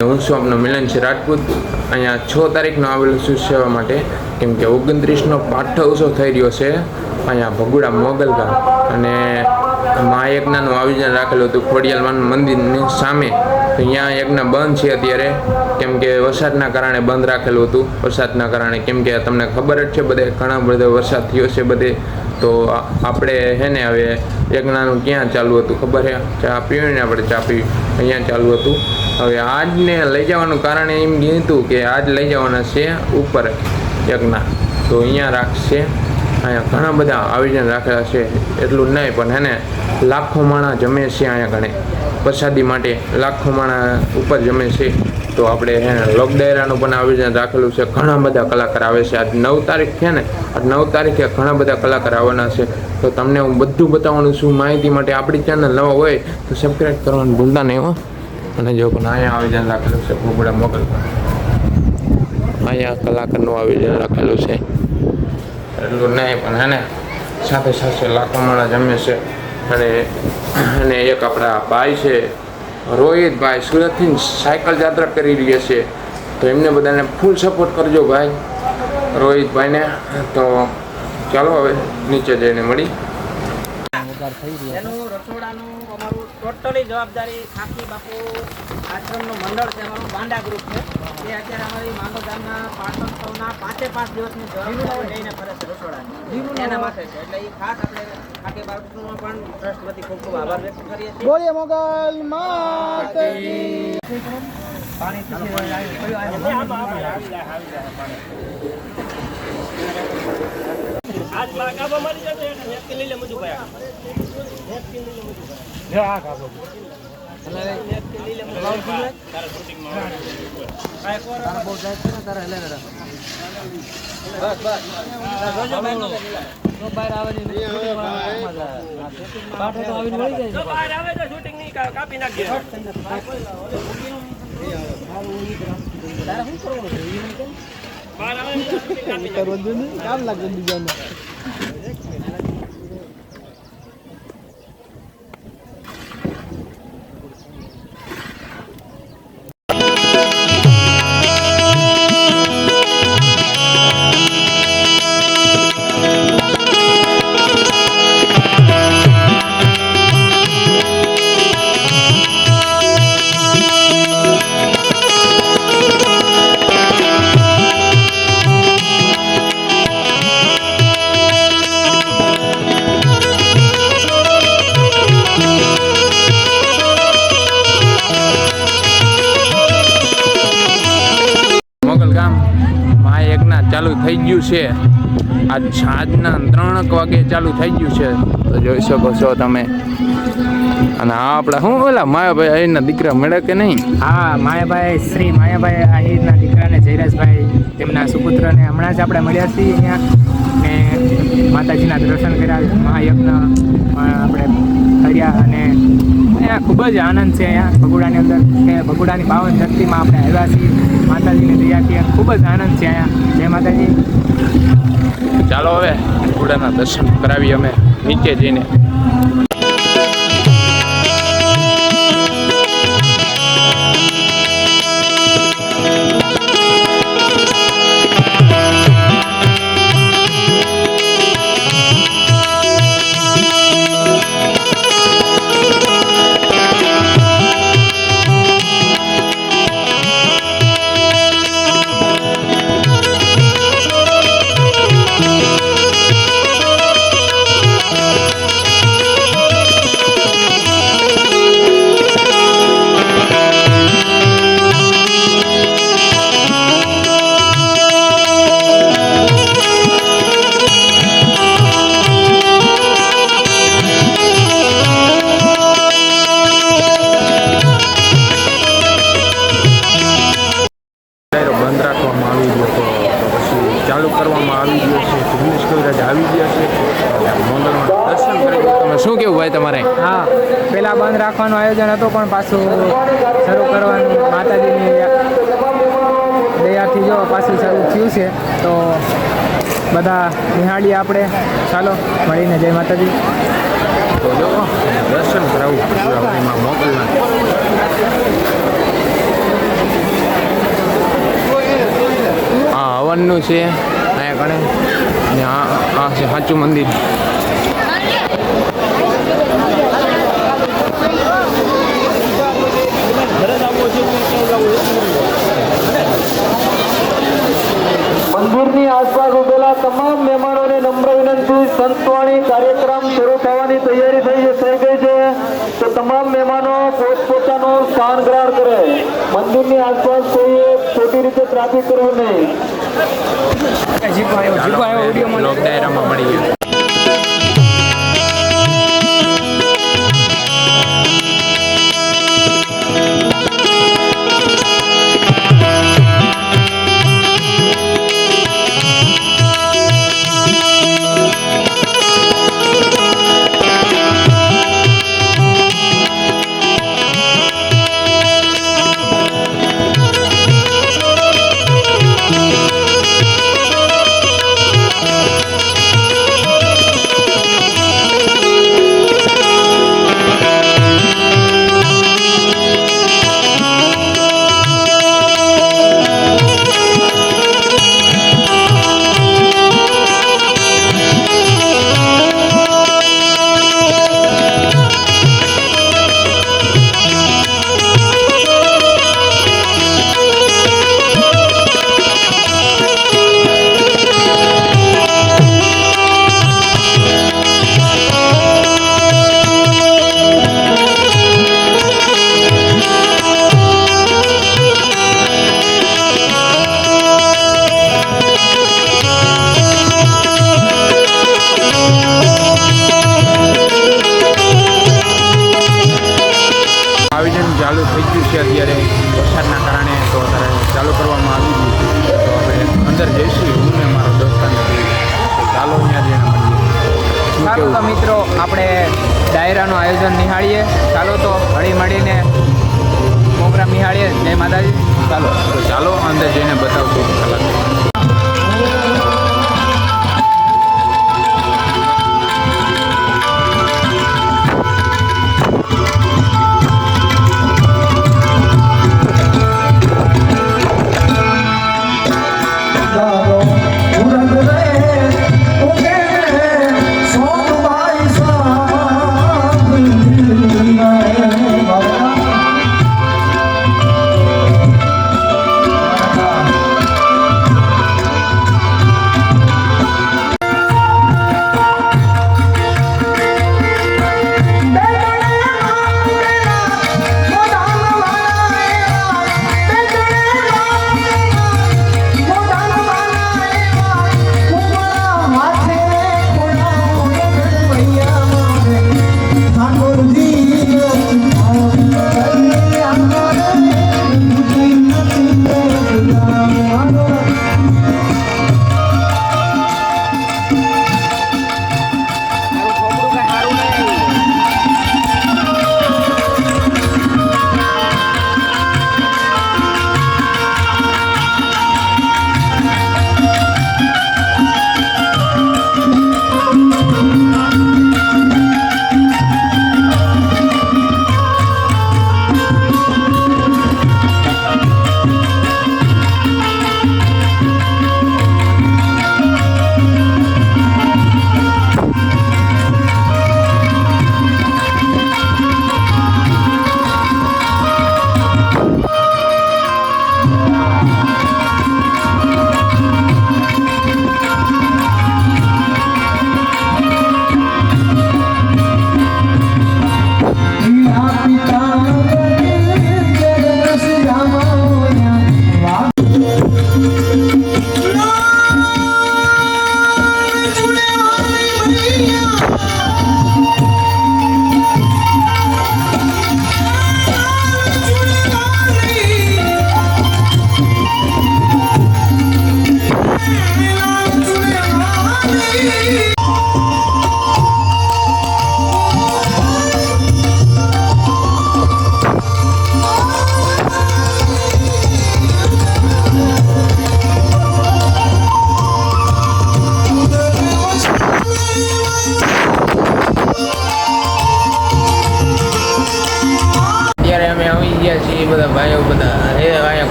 હું છું આપનો મિલન છે રાજપૂત। અહીંયા 6 તારીખનો આવેલો છું સેવા માટે, કેમ કે 29નો પાઠ ઉત્સવ થઈ રહ્યો છે અહીંયા ભગુડા મોગલગામ, અને મા યજ્ઞનું આયોજન રાખેલું હતું ખોડિયાલ મંદિરની સામે। તો અહીંયા યજ્ઞ બંધ છે અત્યારે, કેમ કે વરસાદના કારણે બંધ રાખેલું હતું। વરસાદના કારણે, કેમ કે તમને ખબર જ છે બધે ઘણા બધો વરસાદ થયો છે બધે, તો આપણે હે ને હવે યજ્ઞનું ક્યાં ચાલુ હતું ખબર છે? ચા પીવી ને આપણે ચા પીવી અહીંયા ચાલુ હતું। હવે આજને લઈ જવાનું કારણ એમ કીધું કે આજ લઈ જવાના છે ઉપર યજ્ઞ, તો અહીંયા રાખશે। અહીંયા ઘણા બધા આયોજન રાખેલા છે, એટલું જ નહીં પણ હે ને લાખો માણસ જમે છે અહીંયા ઘણે પ્રસાદી માટે, લાખો માણસ ઉપર જમે છે। તો આપણે હે ને લોક ડાયરાનું પણ આયોજન રાખેલું છે, ઘણા બધા કલાકાર આવે છે। આજ 9 તારીખ છે ને, આજ 9 તારીખે ઘણા બધા કલાકાર આવવાના છે, તો તમને હું બધું બતાવવાનું છું। માહિતી માટે આપણી ચેનલ નવા હોય તો સબસ્ક્રાઈબ કરવાનું ભૂલતા નહીં હો। અને જો પણ અહીંયા આયોજન રાખેલું છે ભગુડા મોગલગામ, અહીંયા કલાકારનું આયોજન રાખેલું છે, એટલું નહીં પણ હે ને સાથે સાથે લાખો માણસ જમે છે। અને એક આપણા ભાઈ છે રોહિતભાઈ, સુરતથી સાયકલ યાત્રા કરી રહ્યા છે, તો એમને બધાને ફૂલ સપોર્ટ કરજો ભાઈ રોહિતભાઈને। તો ચાલો હવે નીચે જઈને મળી। એનું રસોડાનું અમારું ટોટલી જવાબદારી ખાખી બાપુ આશ્રમનું મંડળ છે, અમારું બાંડા ગ્રુપ છે, એ અત્યારે અમારી માંગોધામના પાઠોત્સવના 5 દિવસની જવાબદારી લઈને ફરે છે રસોડાની, એના માટે છે। એટલે એ ખાસ આપણે ખાખી બાપુનો પણ ટ્રસ્ટ વતી ખૂબ ખૂબ આભાર વ્યક્ત કરીએ છીએ। બોલીએ મોગલ માતાજી। પાણી आज काबा मरी जाते हैं नेट के लिए मुझे पाया नेट के लिए मुझे ले आ काबा चला नेट के लिए मुझे तारा शूटिंग में काय को तारा बहुत जाए ना तारा ले रे बस रोजो बैठ तो बाहर आवे नहीं मजा बाटे तो आवी मળી જાય, જો બહાર આવે તો શૂટિંગ ની કાપી નાખજે। તારા શું કરવાનું છે? બહાર આવે તો કાપી કરવાનું કામ લાગે બીજાને। ચાલુ થઈ ગયું છે, આજ સાંજના 3 વાગે ચાલુ થઈ ગયું છે, તો જોઈ શકો છો તમે। અને આ આપણા શું ઓલા માયાભાઈ અહીંના દીકરા મળે કે નહીં? હા, માયાભાઈ શ્રી માયાભાઈ અહીંના દીકરાને જયરાજભાઈ, તેમના સુપુત્રને હમણાં જ આપણે મળ્યા છીએ અહીંયા, ને માતાજીના દર્શન કર્યા, મહાયજ્ઞ આપણે કર્યા, અને અહીંયા ખૂબ જ આનંદ છે અહીંયા ભગુડાની અંદર, કે ભગુડાની પાવન ધરતીમાં આપણે આવ્યા છીએ, માતાજીની દયાથી ખૂબ જ આનંદ છે અહીંયા। જય માતાજી। ચાલો હવે ભગુડાના દર્શન કરાવીએ અમે નીચે જઈને। ચાલુ કરવામાં આવી ગયો છે, જિગ્નેશ કવિરાજ આવી ગયા છે, મંદિરમાં દર્શન કરી। તમે શું કેવું ભાઈ તમારે? હા, પહેલાં બંધ રાખવાનું આયોજન હતું, પણ પાછું શરૂ કરવાનું માતાજીની દયાથી જો પાછું શરૂ થયું છે, તો બધા નિહાળીએ આપણે। ચાલો મળીને, જય માતાજી। તો જો દર્શન કરાવું મોગલના। હવનનું છે અહીંયા કણે અને આ છે સાચું મંદિર. મંદિરની આસપાસ ઉભેલા તમામ મહેમાનોને નમ્ર વિનંતી, સંતવાણી કાર્યક્રમ શરૂ થવાની તૈયારી થઈ ગઈ છે, તો તમામ મહેમાનો પોતપોતાનું સ્થાન ગ્રહણ કરે. મંદિરની આસપાસ કોઈએ ખોટી રીતે ટ્રાફિક કરવું નહીં. લોક ડાયરામાં મળી ગયું. આયોજન ચાલુ થઈ ગયું છે અત્યારે વરસાદના કારણે, તો અત્યારે ચાલુ કરવામાં આવી ગયું છે. તો આપણે અંદર જઈશું, હું ને મારો દોસ્તારને ચાલો ત્યાં જઈને મળીએ. ચાલો તો મિત્રો આપણે ડાયરાનું આયોજન નિહાળીએ. ચાલો તો હળી મળીને પ્રોગ્રામ નિહાળીએ. જય માતાજી. ચાલો તો ચાલો અંદર જઈને બતાવશું કલાક.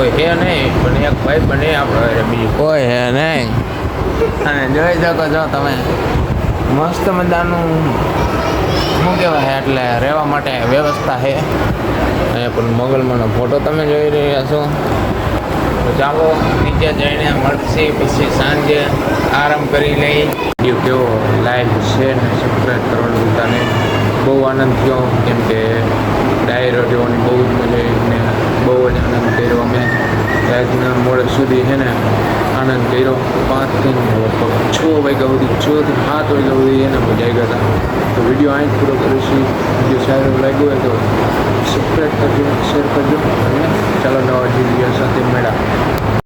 કોઈ હે નહીં, પણ એક ભાઈ બને આપણે બીજું કોઈ હે નહીં. અને જોઈ શકો છો તમે મસ્ત મજાનું શું કહેવાય એટલે રહેવા માટે વ્યવસ્થા છે. અહીંયા પણ મોગલમાંનો ફોટો તમે જોઈ રહ્યા છો. તો ચાલો નીચે જઈને મળશે, પછી સાંજે આરામ કરી લઈ. વિડીયો કેવો લાઈક શેર ને સબસ્ક્રાઈબ કરવાનું ભૂલતા નહીં. બહુ આનંદ થયો, કેમ કે ડાયરો જોવાની બહુ જ મજા આવી ને બહુ જ આનંદ કર્યો. અમે રાતના મોડે સુધી છે ને આનંદ કર્યો. 5 થી લગભગ 6 વાગ્યા સુધી, 6 થી 7 વાગ્યા સુધી એને મજા આવી ગયા હતા. તો વિડીયો અહીં જ પૂરો કરીશું. વિડીયો સારો લાગ્યો હોય તો સબસ્ક્રાઈબ કરજો, શેર કરજો અને ચાલો નવા વિડીયો સાથે મળ્યા.